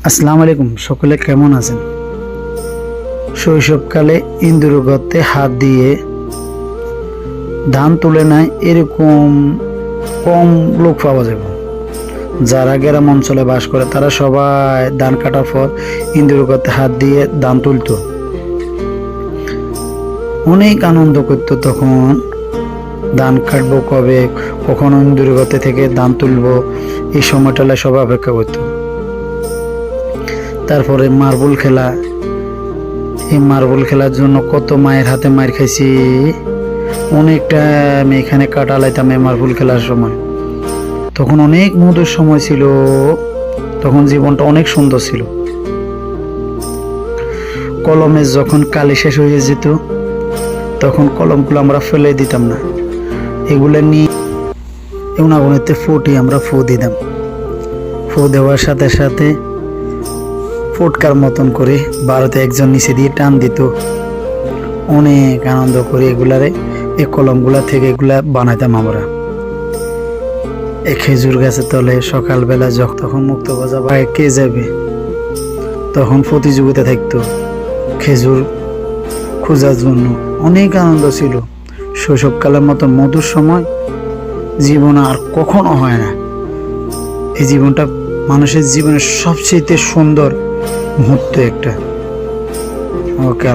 আসসালামু আলাইকুম, সকলে কেমন আছেন? শৈশবকালে ইন্দুর গর্তে হাত দিয়ে ধান তুলে নেয় এরকম কম লোক পাওয়া যাবে। যারা গ্রাম অঞ্চলে বাস করে তারা সবাই ধান কাটার পর ইন্দুর গর্তে হাত দিয়ে ধান তুলত, অনেক আনন্দ করত। তখন ধান কাটবো কবে, কখন ইন্দুর গর্তে থেকে ধান তুলবো, এই সময়টালে সবাই অপেক্ষা করতো। তারপরে মার্বেল খেলা, এই মার্বেল খেলার জন্য কত মায়ের হাতে মার খাইছি। অনেকটা আমি এখানে কাটালাইতাম এই মার্বেল খেলার সময়। তখন অনেক মধুর সময় ছিল, তখন জীবনটা অনেক সুন্দর ছিল। কলমে যখন কালি শেষ হয়ে যেত তখন কলমগুলো আমরা ফেলে দিতাম না, এগুলো নিয়ে উনাগুনিতে ফুটি আমরা ফু দিতাম। ফু দেওয়ার সাথে সাথে ফুটকার মতন করে ভারতে একজন নিচে দিয়ে টান দিত। অনেক আনন্দ করে এগুলারে, এই কলমগুলা থেকে এগুলা বানাইতাম আমরা। এই খেজুর গাছের তলে সকালবেলা তখন মুক্ত বাজা ভাই কে যাবে, তখন প্রতিযোগিতা থাকতো খেজুর খোঁজার জন্য। অনেক আনন্দ ছিল। শৈশবকালের মতন মধুর সময় জীবন আর কখনো হয় না। এই জীবনটা মানুষের জীবনের সবচেয়ে সুন্দর মুহূর্ত একটা। ওকে।